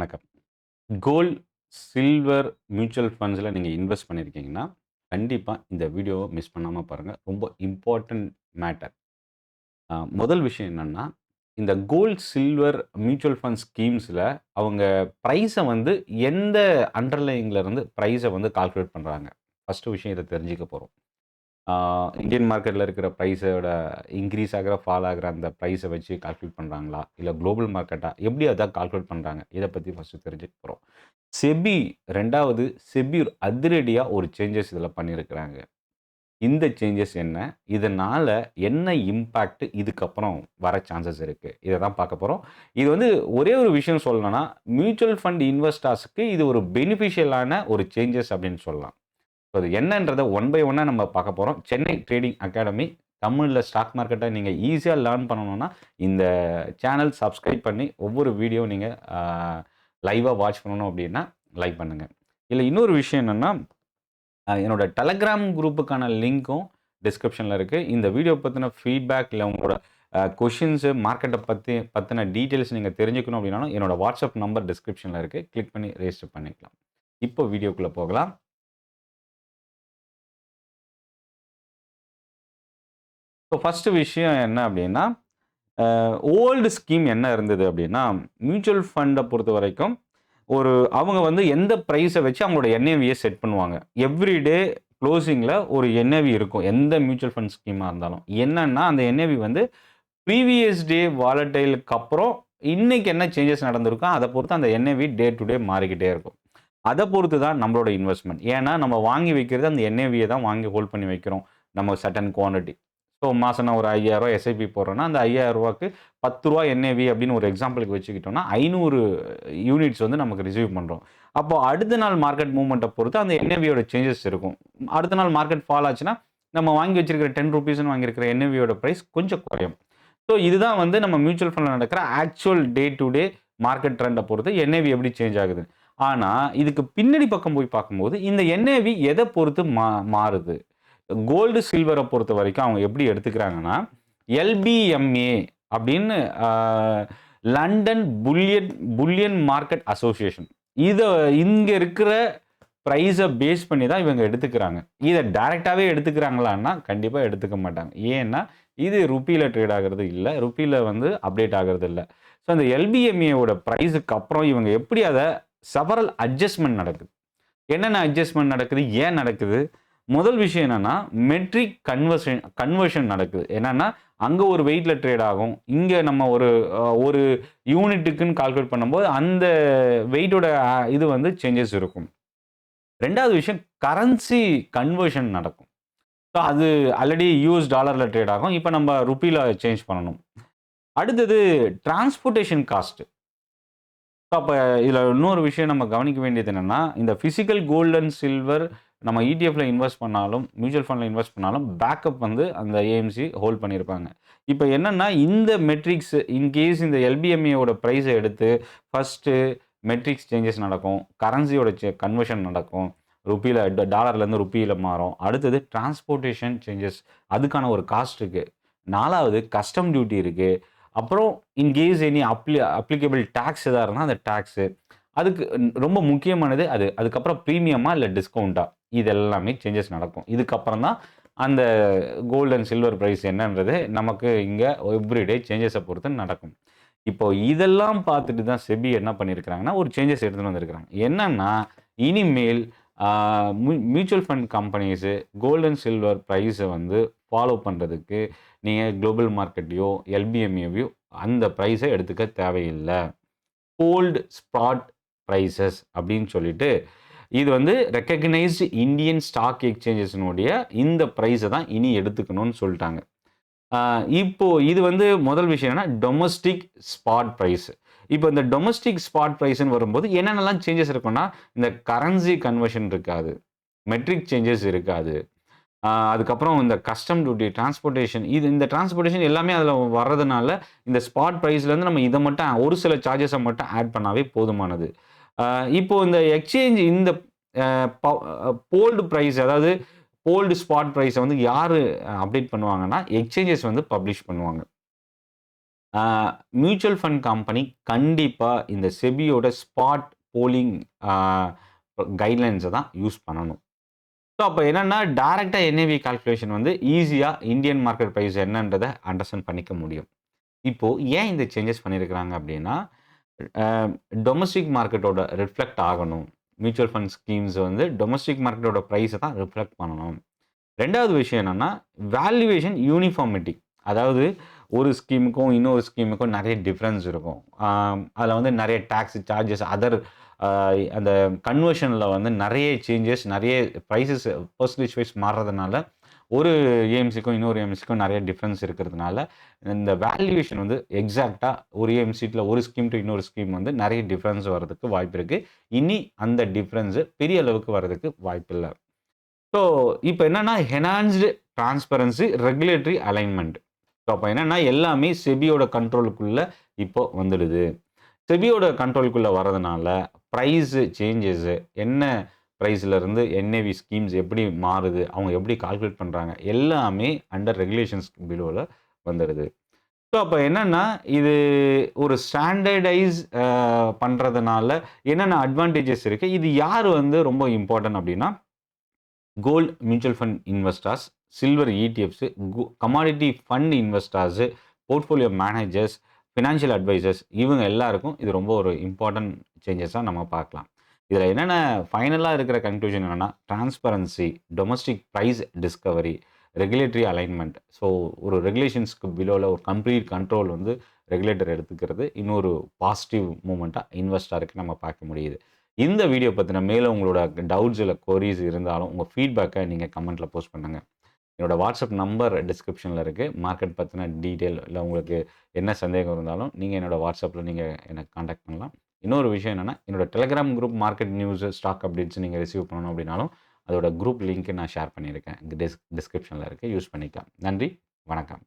வணக்கம். Gold, silver mutual ஃபண்ட்ஸ்ல நீங்க invest பண்ணியிருக்கீங்கன்னா, கண்டிப்பா இந்த வீடியோவ மிஸ் பண்ணாம பாருங்க. ரொம்ப இம்பார்ட்டன்ட் மேட்டர். முதல் விஷயம் என்னன்னா, இந்த கோல்ட், சில்வர் மியூச்சுவல் ஃபண்ட் ஸ்கீம்ஸ்ல அவங்க பிரைஸ வந்து எந்த அண்டர்லையிங்ல இருந்து பிரைஸ வந்து கால்குலேட் பண்றாங்க. ஃபர்ஸ்ட்டு விஷயம் இத தெரிஞ்சுக்க போறோம். ஆ இந்தியன் மார்க்கெட்ல இருக்கிற பிரைஸோட இன்கிரீஸ் ஆகுற, ஃபால் ஆகுற அந்த பிரைஸ வச்சு கால்குலேட் பண்றாங்களா? இல்ல குளோபல் மார்க்கெட்டா? எப்படி அத கால்குலேட் பண்றாங்க? இத பத்தி ஃபர்ஸ்ட்டு தெரிஞ்சுக்க போறோம். செபி 2வது செபி அதிரடியா ஒரு சேஞ்சஸ் இதில பண்ணியிருக்கிறாங்க. இந்த சேஞ்சஸ் என்ன? இதனால என்ன இம்பாக்ட் இதுக்கப்புறம் வர சான்சஸ் இருக்கு? இத தான் பார்க்க போறோம். இது வந்து ஒரே ஒரு விஷயம் சொல்லணும்னா, மியூச்சுவல் ஃபண்ட் இன்வெஸ்டர்ஸ்க்கு இது ஒரு பெனிஃபிஷியலான ஒரு சேஞ்சஸ் அப்படின்னு சொல்லலாம். அது என்னன்றத ஒன் பை ஒன்னா நம்ம பார்க்க போறோம். சென்னை ட்ரேடிங் அகாடமி தமிழ்ல ஸ்டாக் மார்க்கெட்ட நீங்க ஈஸியா லேர்ன் பண்ணணும்னா, இந்த சேனல் சப்ஸ்கிரைப் பண்ணி ஒவ்வொரு வீடியோ நீங்க லைவா வாட்ச் பண்ணணும் அப்படின்னா, லைக் பண்ணுங்க. இதுல இன்னொரு விஷயம் என்னன்னா, என்னோட டெலகிராம் குரூப்புக்கான லிங்க்கும் டிஸ்கிரிப்ஷன்ல இருக்கு. இந்த வீடியோ பத்தின ஃபீட்பேக் இல்ல உங்களோட கொஸ்டின்ஸ் மார்க்கெட்ட பத்தின டீட்டெயில்ஸ் நீங்க தெரிஞ்சுக்கணும் அப்படின்னாலும், என்னோட வாட்ஸ்அப் நம்பர் டிஸ்கிரிப்ஷன்ல இருக்கு. கிளிக் பண்ணி ரெஜிஸ்டர் பண்ணிக்கலாம். இப்போ வீடியோக்குள்ள போகலாம். இப்போ ஃபர்ஸ்ட் விஷயம் என்ன அப்படின்னா, ஓல்டு ஸ்கீம் என்ன இருந்தது அப்படின்னா, மியூச்சுவல் ஃபண்ட பொறுத்தவரைக்கும், அவங்க வந்து எந்த பிரைஸ வச்சு அவங்களோட என்ஏவிய செட் பண்ணுவாங்க. எவ்ரி டே குளோசிங்ல ஒரு என்ஏவி இருக்கும். எந்த மியூச்சுவல் ஃபண்ட் ஸ்கீமா இருந்தாலும். என்னன்னா, அந்த என்ஏவி வந்து ப்ரீவியஸ் டே வாலடைலுக்கு அப்புறம் இன்னைக்கு என்ன சேஞ்சஸ் நடந்திருக்கோ, அத பொறுத்து அந்த என்ஏவி டே டு டே மாறிக்கிட்டே இருக்கும். அத பொறுத்து தான் நம்மளோட இன்வெஸ்ட்மென்ட். ஏன்னா, நம்ம வாங்கி வைக்கிறது அந்த என்ஏவிய தான் வாங்கி ஹோல்ட் பண்ணி வைக்கிறோம். நம்ம சர்டன் குவான்டிட்டி. ஸோ மாசம் நான் ஒரு ரூ. 5000 எஸ்ஐபி போடுறேன்னா, அந்த ரூ. 5000க்கு ரூ. 10 என்ஏவி அப்படின்னு ஒரு எக்ஸாம்பிளுக்கு வச்சுக்கிட்டோம்னா, 500 யூனிட்ஸ் வந்து நமக்கு ரிசீவ் பண்றோம். அப்போ அடுத்த நாள் மார்க்கெட் மூவ்மெண்ட்ட பொறுத்து அந்த என்ஏவியோட சேஞ்சஸ் இருக்கும். அடுத்த நாள் மார்க்கெட் ஃபால் ஆச்சுன்னா, நம்ம வாங்கி வச்சிருக்கிற ₹10ன்னு வாங்கியிருக்கிற என்ஏவியோட பிரைஸ் கொஞ்சம் குறையும். ஸோ இதுதான் வந்து நம்ம மியூச்சுவல் ஃபண்ட்ல நடக்கிற actual day to day market ட்ரெண்ட பொறுத்து என்ஏவி எப்படி சேஞ்ச் ஆகுது. ஆனா, இதுக்கு பின்னாடி பக்கம் போய் பார்க்கும்போது, இந்த என்ஏவி எத பொறுத்து மாறுது? கோல்டு, சில்வர பொறுத்தவரைக்கும் அவங்க எப்படி எடுத்துக்கிறாங்கன்னா, எல்பிஎம்ஏ அப்படின்னு லண்டன் புல்லியன் மார்க்கெட் அசோசியேஷன். இத இங்க இருக்கிற பிரைஸ பேஸ் பண்ணி தான் இவங்க எடுத்துக்கிறாங்க. இத டைரக்ட்டாவே எடுத்துக்கிறாங்களான்னா, கண்டிப்பா எடுத்துக்க மாட்டாங்க. ஏன்னா, இது ரூபில ட்ரேட் ஆகுறது இல்ல. ரூபில வந்து அப்டேட் ஆகுறது இல்ல. ஸோ அந்த எல்பிஎம்ஏ ஓட பிரைஸுக்கு அப்புறம் இவங்க எப்படி அத செவரல் அட்ஜஸ்ட்மென்ட் நடக்குது. என்னென்ன அட்ஜஸ்ட்மென்ட் நடக்குது? ஏன் நடக்குது? முதல் விஷயம் என்னன்னா, மெட்ரிக் கன்வர்ஷன் நடக்குது. என்னன்னா, அங்க ஒரு வெயிட்ல ட்ரேட் ஆகும். இங்க நம்ம ஒரு யூனிட்டுக்குன்னு கால்குலேட் பண்ணும்போது, அந்த வெயிட்டோட இது வந்து சேஞ்சஸ் இருக்கும். 2வது விஷயம் கரன்சி கன்வர்ஷன் நடக்கும். ஸோ அது ஆல்ரெடி யுஎஸ் டாலர்ல ட்ரேட் ஆகும். இப்ப நம்ம ரூபில சேஞ்ச் பண்ணணும். அடுத்தது டிரான்ஸ்போர்டேஷன் காஸ்ட். அப்ப இதுல இன்னொரு விஷயம் நம்ம கவனிக்க வேண்டியது என்னன்னா, இந்த பிசிக்கல் கோல்ட் அண்ட் சில்வர் நம்ம இடிஎஃப்ல இன்வெஸ்ட் பண்ணாலும், மியூச்சுவல் ஃபண்ட்ல இன்வெஸ்ட் பண்ணாலும், பேக்கப் வந்து அந்த ஏஎம்சி ஹோல்ட் பண்ணியிருப்பாங்க. இப்ப என்னன்னா, இந்த மெட்ரிக்ஸ் இன்கேஸ் இந்த எல்பிஎம்ஏ ஓட பிரைஸ எடுத்து ஃபர்ஸ்ட்டு மெட்ரிக்ஸ் சேஞ்சஸ் நடக்கும். கரன்சியோட கன்வர்ஷன் நடக்கும். ரூபில டாலர்லேருந்து ரூபில மாறும். அடுத்தது டிரான்ஸ்போர்டேஷன் சேஞ்சஸ் அதுக்கான ஒரு காஸ்ட் இருக்கு. 4வது கஸ்டம் டியூட்டி இருக்கு. அப்புறம் இன்கேஸ் எனி அப்ளிகபிள் டாக்ஸ் எதா இருந்தா அந்த டாக்ஸு. அதுக்கு ரொம்ப முக்கியமானது அது. அதுக்கப்புறம் பிரீமியமா இல்ல டிஸ்கவுண்ட்டா? இது எல்லாமே சேஞ்சஸ் நடக்கும். இதுக்கப்புறம் தான் அந்த கோல்ட் அண்ட் சில்வர் பிரைஸ் என்னன்றது நமக்கு இங்க எவ்ரிடே சேஞ்சஸ பொறுத்து நடக்கும். இப்போ இதெல்லாம் பார்த்துட்டு தான் செபி என்ன பண்ணியிருக்கிறாங்கன்னா, ஒரு சேஞ்சஸ் எடுத்துட்டு வந்திருக்கிறாங்க. என்னன்னா, இனிமேல் ஆ mutual fund companies gold and silver பிரைஸ வந்து ஃபாலோ பண்றதுக்கு நீங்க குளோபல் மார்க்கெட்லயோ, எல்பிஎம்ஏவையோ அந்த பிரைஸ எடுத்துக்க தேவையில்ல. கோல்ட் ஸ்பாட் பிரைஸஸ் அப்படின்னு சொல்லிட்டு, இது வந்து ரெகக்னைஸ்ட் இந்தியன் ஸ்டாக் எக்ஸ்சேஞ்சஸ்னுடைய இந்த பிரைஸ தான் இனி எடுத்துக்கணும்னு சொல்ட்டாங்க. இப்போ இது வந்து முதல் விஷயம் என்னன்னா, டொமஸ்டிக் ஸ்பாட் பிரைஸ். இப்போ இந்த டொமஸ்டிக் ஸ்பாட் பிரைஸ்ன்னு வரும்போது என்னென்னலாம் சேஞ்சஸ் இருக்கும்னா, இந்த கரன்சி கன்வர்ஷன் இருக்காது. மெட்ரிக் சேஞ்சஸ் இருக்காது. அதுக்கப்புறம் இந்த கஸ்டம் டியூட்டி, டிரான்ஸ்போர்டேஷன் இந்த டிரான்ஸ்போர்டேஷன் எல்லாமே அதில வர்றதுனால, இந்த ஸ்பாட் பிரைஸ்லேருந்து நம்ம இத மட்டும் ஒரு சில சார்ஜஸ மட்டும் ஆட் பண்ணாவே போதுமானது. அ இப்போ இந்த எக்ஸ்சேஞ்ச் இந்த அ ப போல்டு பிரைஸ் அதாவது போல்டு ஸ்பாட் பிரைஸ வந்து யாரு அப்டேட் பண்ணுவாங்கன்னா, எக்ஸ்சேஞ்சஸ் வந்து பப்ளிஷ் பண்ணுவாங்க. மியூச்சுவல் ஃபண்ட் கம்பெனி கண்டிப்பாக இந்த செபியோட ஸ்பாட் போலிங் கைட்லைன்ஸை தான் யூஸ் பண்ணணும். ஸோ அப்போ என்னென்னா டைரெக்டாக என்ஏவி கால்குலேஷன் வந்து ஈஸியாக இந்தியன் மார்க்கெட் ப்ரைஸ் என்னன்றதை அண்டர்ஸ்டாண்ட் பண்ணிக்க முடியும். இப்போது ஏன் இந்த சேஞ்சஸ் பண்ணியிருக்கிறாங்க அப்படின்னா, டொமஸ்டிக் மார்க்கெட்டோட ரிஃப்ளெக்ட் ஆகணும். மியூச்சுவல் ஃபண்ட் ஸ்கீம்ஸ் வந்து டொமஸ்டிக் மார்க்கெட்டோட ப்ரைஸை தான் ரிஃப்ளெக்ட் பண்ணணும். 2வது விஷயம் என்னென்னா வேல்யூவேஷன் யூனிஃபார்மிட்டி. அதாவது ஒரு ஸ்கீமுக்கும் இன்னொரு ஸ்கீமுக்கும் நிறைய டிஃப்ரென்ஸ் இருக்கும். அதில் வந்து நிறைய டேக்ஸ் சார்ஜஸ் அதர் அந்த கன்வர்ஷனில் வந்து நிறைய சேஞ்சஸ், நிறைய ப்ரைஸஸ் பர்சன்டேஜ் வைஸ் மாறுறதுனால ஒரு ஏஎம்சிக்கும் இன்னொரு ஏஎம்சிக்கும் நிறைய டிஃப்ரென்ஸ் இருக்கிறதுனால இந்த வேல்யூவேஷன் வந்து எக்ஸாக்டாக ஒரு ஏஎம்சியில் ஒரு ஸ்கீம் டு இன்னொரு ஸ்கீம் வந்து நிறைய டிஃப்ரென்ஸ் வர்றதுக்கு வாய்ப்பு இருக்குது. இனி அந்த டிஃப்ரென்ஸு பெரிய அளவுக்கு வர்றதுக்கு வாய்ப்பு இல்லை. ஸோ இப்போ என்னென்னா enhanced transparency, regulatory alignment. So அப்போ என்னென்னா எல்லாமே செபியோட கண்ட்ரோலுக்குள்ளே இப்போ வந்துடுது. செபியோட கண்ட்ரோலுக்குள்ளே வரதுனால ப்ரைஸு சேஞ்சஸு என்ன ப்ரைஸ்லேருந்து என்ஏவி ஸ்கீம்ஸ் எப்படி மாறுது, அவங்க எப்படி கால்குலேட் பண்ணுறாங்க, எல்லாமே அண்டர் ரெகுலேஷன்ஸ் பிலோவில் வந்துடுது. ஸோ அப்போ என்னென்னா இது ஒரு ஸ்டாண்டர்டைஸ் பண்ணுறதுனால என்னென்ன அட்வான்டேஜஸ் இருக்குது, இது யார் வந்து ரொம்ப இம்பார்ட்டன்ட் அப்படின்னா gold mutual fund investors, silver E T Fs, commodity fund investors, portfolio managers, financial advisors, இவங்க எல்லாருக்கும் இது ரொம்ப ஒரு இம்பார்ட்டன்ட் சேஞ்சஸாக நம்ம பார்க்கலாம். இதில் என்னென்ன ஃபைனலாக இருக்கிற கன்க்ளூஷன் என்னென்னா transparency, domestic price discovery, regulatory alignment. So ஒரு ரெகுலேஷன்ஸ்க்கு பிலோவில் ஒரு கம்ப்ளீட் கண்ட்ரோல் வந்து ரெகுலேட்டர் எடுத்துக்கிறது இன்னொரு பாசிட்டிவ் மூமெண்ட்டாக இன்வெஸ்டருக்கு நம்ம பார்க்க முடியுது. இந்த வீடியோ பற்றின மேலும் உங்களோட டவுட்ஸ் இல்லை கொரீஸ் இருந்தாலும் உங்கள் ஃபீட்பேக்கை நீங்கள் கமெண்ட்டில் போஸ்ட் பண்ணுங்கள். என்னோடய வாட்ஸ்அப் நம்பர் டிஸ்கிரிப்ஷனில் இருக்குது. மார்க்கெட் பற்றின டீட்டெயில் இல்லை உங்களுக்கு என்ன சந்தேகம் இருந்தாலும் நீங்கள் என்னோடய வாட்ஸ்அப்பில் நீங்கள் எனக்கு காண்டாக்ட் பண்ணலாம். இன்னொரு விஷயம் என்னென்னா என்னோடய Telegram group market news, stock updates நீங்கள் ரிசீவ் பண்ணணும் அப்படின்னாலும் அதோட குரூப் லிங்க்கு நான் ஷேர் பண்ணியிருக்கேன். டிஸ்கிரிப்ஷனில் இருக்குது, யூஸ் பண்ணிக்கலாம். நன்றி, வணக்கம்.